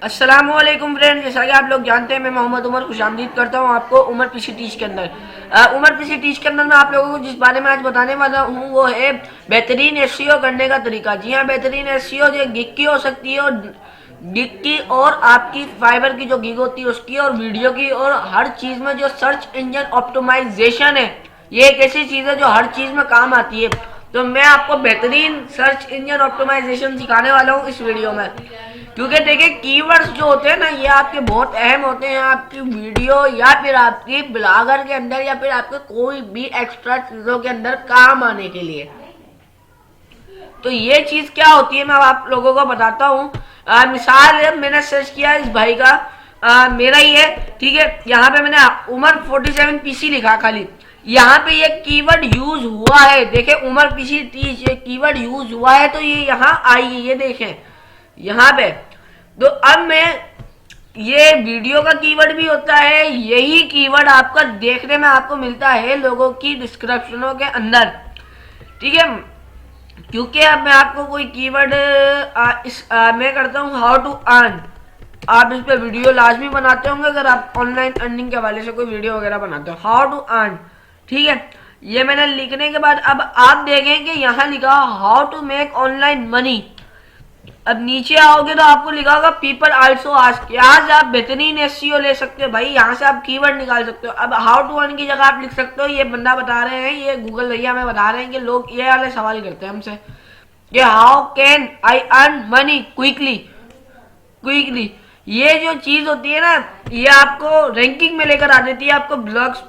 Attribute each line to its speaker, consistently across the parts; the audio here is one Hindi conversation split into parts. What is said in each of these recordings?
Speaker 1: अस्सलामुअलैकुम फ्रेंड्स, जैसा कि आप लोग जानते हैं मैं मोहम्मद उमर खुशामदीद करता हूं आपको उमर पीसी टीच के अंदर। उमर पीसी टीच के अंदर मैं आप लोगों को जिस बारे में आज बताने वाला हूं वो है बेहतरीन एसईओ करने का तरीका। जी हाँ, बेहतरीन एसईओ जो गिग की हो सकती है, और गिग की और आपकी फाइबर की जो गिग होती है उसकी, और वीडियो की, और हर चीज़ में जो सर्च इंजन ऑप्टिमाइजेशन है ये एक ऐसी चीज़ है जो हर चीज़ में काम आती है। तो मैं आपको बेहतरीन सर्च इंजन ऑप्टिमाइजेशन सिखाने वाला हूँ इस वीडियो में। क्योंकि देखिए कीवर्ड्स जो होते हैं ना ये आपके बहुत अहम होते हैं आपकी वीडियो या फिर आपकी ब्लॉगर के अंदर या फिर आपके कोई भी एक्स्ट्रा चीज़ों के अंदर काम आने के लिए। तो ये चीज़ क्या होती है मैं आप लोगों को बताता हूँ। मिसाल है, मैंने सर्च किया इस भाई का, मेरा ही है, ठीक है। यहाँ पे मैंने उमर 47 पीसी लिखा खाली, यहाँ पे ये कीवर्ड यूज हुआ है। देखें उमर पीसी टीच ये कीवर्ड यूज हुआ है तो ये यहाँ आई है, ये देखें यहाँ पे। तो अब मैं ये वीडियो का कीवर्ड भी होता है, यही कीवर्ड आपका देखने में आपको मिलता है लोगों की डिस्क्रिप्शनों के अंदर, ठीक है। क्योंकि अब मैं आपको कोई कीवर्ड मैं करता हूँ हाउ टू अर्न। आप इस पे वीडियो लाजमी बनाते होंगे अगर आप ऑनलाइन अर्निंग के हवाले से कोई वीडियो वगैरह बनाते हो, हाउ टू अर्न, ठीक है। ये मैंने लिखने के बाद अब आप देखें कि यहाँ लिखा how to make online money. अब नीचे आओगे तो आपको लिखा होगा पीपल आल्सो आस्क। यहाँ से आप बेहतरीन एसईओ ले सकते हो भाई, यहाँ से आप कीवर्ड निकाल सकते हो। अब हाउ टू अर्न की जगह आप लिख सकते हो, ये बंदा बता रहे हैं, ये गूगल भैया हमें बता रहे हैं कि लोग ये वाले सवाल करते हैं हमसे कि how can I earn money quickly. ये जो चीज होती है ना ये आपको रैंकिंग में लेकर आ देती है आपको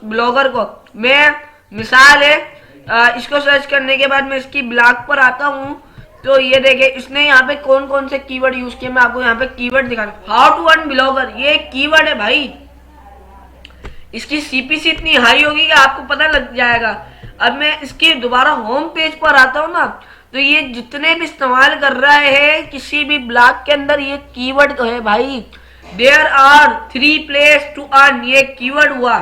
Speaker 1: ब्लॉगर को। मैं मिसाल है इसको सर्च करने के बाद मैं इसकी ब्लॉग पर आता हूँ तो ये देखे इसने यहाँ पे कौन कौन से कीवर्ड यूज किए। मैं आपको यहाँ पे कीवर्ड दिखा रहा हूँ, हाउ टू अर्न ब्लॉगर, ये कीवर्ड है भाई। इसकी सीपीसी इतनी हाई होगी कि आपको पता लग जाएगा। अब मैं इसके दोबारा होम पेज पर आता हूँ ना तो ये जितने भी इस्तेमाल कर रहे हैं किसी भी ब्लॉग के अंदर ये कीवर्ड तो है भाई। There are 3 place to earn, ये कीवर्ड हुआ।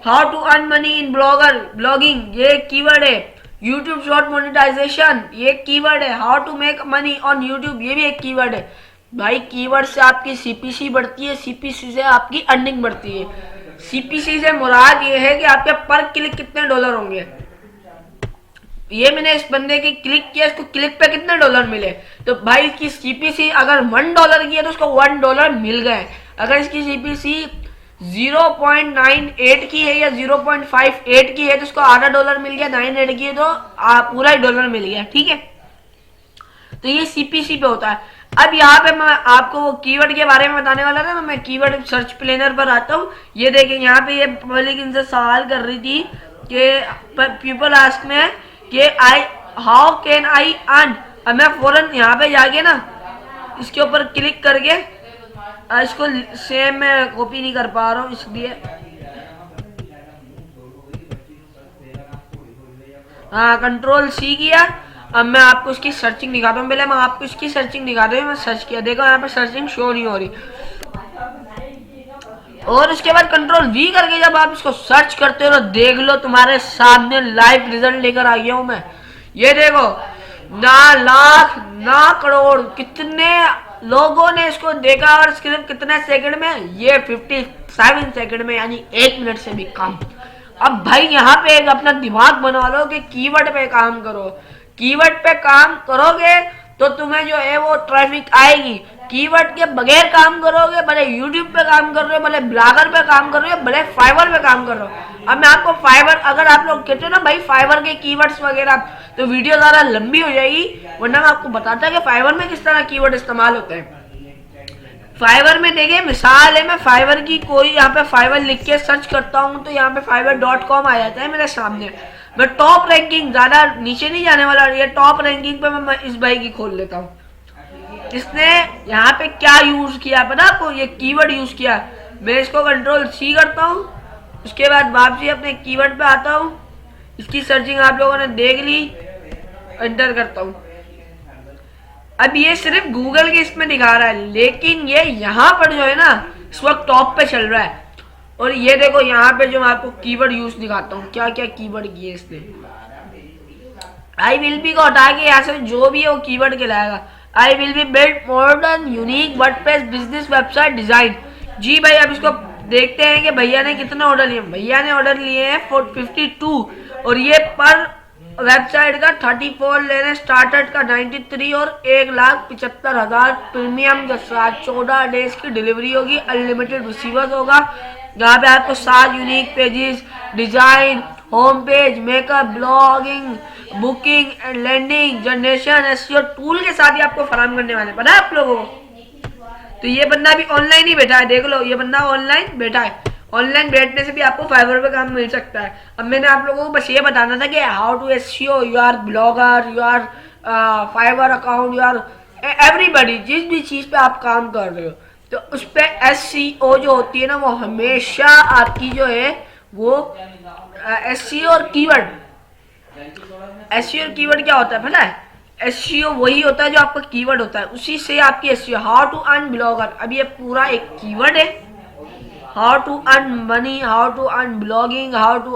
Speaker 1: How to earn money in blogging, ये कीवर्ड है। यूट्यूब शॉर्ट मोनेटाइजेशन, ये कीवर्ड है। How to make money on YouTube, ये भी एक कीवर्ड है भाई। कीवर्ड से आपकी सीपीसी बढ़ती है, सीपीसी से आपकी अर्निंग बढ़ती है। सीपीसी से मुराद ये है कि आपके पर क्लिक कितने डॉलर होंगे। ये मैंने इस बंदे की क्लिक किया, इसको क्लिक पे कितने डॉलर मिले, तो भाई इसकी सीपीसी अगर $1 की है तो उसको $1 मिल गए। अगर इसकी सीपीसी 0.98 की है या 0.58 की है तो उसको आधा $1 मिल गया, 98 की है तो पूरा ही $1 मिल गया, ठीक है। तो ये सीपीसी पे होता है। अब यहाँ पे मैं आपको वो कीवर्ड के बारे में बताने वाला था ना, मैं कीवर्ड सर्च प्लेनर पर आता हूँ। ये देखें यहाँ पे ये पब्लिक इनसे सवाल कर रही थी कि पीपल आस्क में कि I how can I earn. अब मैं फौरन यहाँ पे जाके ना इसके ऊपर क्लिक करके इसको सेम मैं कॉपी नहीं कर पा रहा हूँ इसलिए, हाँ कंट्रोल-C किया। अब मैं आपको इसकी सर्चिंग दिखाता हूँ, पहले मैं आपको इसकी सर्चिंग दिखाता हूँ। मैं सर्च किया, देखो यहाँ पे सर्चिंग शो नहीं हो रही, और उसके बाद कंट्रोल-V करके जब आप इसको सर्च करते हो तो देख लो तुम्हारे सामने लाइव रिजल्ट लेकर आ गया हूँ मैं। ये देखो ना लाख ना करोड़ कितने लोगों ने इसको देखा, और सिर्फ कितने सेकंड में, ये 57 सेकंड में, यानी 1 मिनट से भी कम। अब भाई यहाँ पे एक अपना दिमाग बना लो कि कीवर्ड पे काम करो। कीवर्ड पे काम करोगे तो तुम्हें जो है वो ट्रैफिक आएगी। कीवर्ड के बगैर काम करोगे, भले यूट्यूब पे काम कर रहे हो, भले ब्लॉगर पे काम कर रहे हो, भले फाइवर पे काम कर रहे हो। अब मैं आपको फाइवर, अगर आप लोग कहते हो ना भाई फाइवर के कीवर्ड्स वगैरह, तो वीडियो ज़्यादा लंबी हो जाएगी, वरना मैं आपको बताता कि फाइवर में किस तरह कीवर्ड इस्तेमाल होते हैं। फाइवर में देखिए मिसाल है, मैं फाइवर की कोई यहाँ पे फाइवर लिख के सर्च करता हूँ तो यहाँ पे fiverr.com आ जाता है मेरे सामने। मैं टॉप रैंकिंग, ज्यादा नीचे नहीं जाने वाला, ये टॉप रैंकिंग पे मैं इस भाई की खोल लेता हूँ। इसने यहाँ पे क्या यूज किया पता आपको, ये कीवर्ड यूज किया। मैं इसको कंट्रोल-C करता हूँ, उसके बाद वापसी अपने कीवर्ड पे आता हूँ। इसकी सर्चिंग आप लोगों ने देख ली, एंटर करता हूँ। अब ये सिर्फ गूगल के इसमें दिखा रहा है, लेकिन ये यहाँ पर जो है ना इस वक्त टॉप पे चल रहा है। और ये देखो यहाँ पे जो मैं आपको कीवर्ड यूज दिखाता हूँ, क्या क्या कीवर्ड किए इसने। आई विल बी को हटा के यहाँ से जो भी है वो कीवर्ड कहलाएगा। I will be build modern unique WordPress business website design. जी भाई, अब इसको देखते हैं कि भैया ने कितना ऑर्डर लिए। भैया ने ऑर्डर लिए हैं 52 और ये पर वेबसाइट का 34 ले रहे हैं, स्टार्टर का 93 और 1,75,000 प्रीमियम के साथ 14 डेज की डिलीवरी होगी, अनलिमिटेड रिसीवर्स होगा। यहाँ पे आपको 7 unique pages, design, home page, makeup, blogging, booking and landing generation SEO tool के साथ ही आपको फराहम करने वाले, पता है आप लोगों को। तो ये बंदा भी ऑनलाइन ही बैठा है, देख लो, ये बंदा ऑनलाइन बैठा है। ऑनलाइन बैठने से भी आपको फाइवर पे काम मिल सकता है। अब मैंने आप लोगों को बस ये बताना था कि how to SEO your blogger, your Fiverr account, your everybody, जिस भी चीज पे आप काम कर रहे हो तो उस पे एसईओ जो होती है ना, वो हमेशा आपकी जो है वो एसईओ और कीवर्ड। एसईओ और कीवर्ड क्या होता है पता है? एसईओ वही होता है जो आपका कीवर्ड होता है, उसी से आपकी SEO. How to earn blogger, अब ये पूरा एक कीवर्ड है। How to earn money, how to earn blogging, how to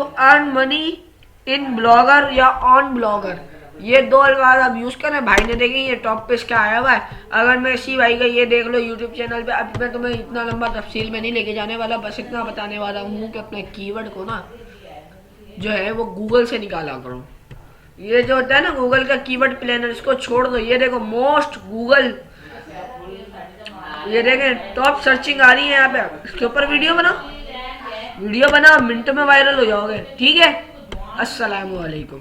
Speaker 1: earn money in blogger या ऑन ब्लॉगर, ये 2 अल्फाज आप यूज करें। भाई ने देखें ये टॉप पे इसका आया हुआ है। अगर मैं इसी भाई का ये देख लो यूट्यूब चैनल पे, अब मैं तुम्हें इतना लंबा तफसील में नहीं लेके जाने वाला, बस इतना बताने वाला हूँ कि अपने कीवर्ड को ना जो है वो गूगल से निकाला करो। ये जो होता है ना गूगल का कीवर्ड प्लानर, इसको छोड़ दो। ये देखो मोस्ट गूगल, ये देखें टॉप सर्चिंग आ रही है यहाँ पे, इसके ऊपर वीडियो बनाओ, मिनटों में वायरल हो जाओगे। ठीक है, अस्सलाम वालेकुम।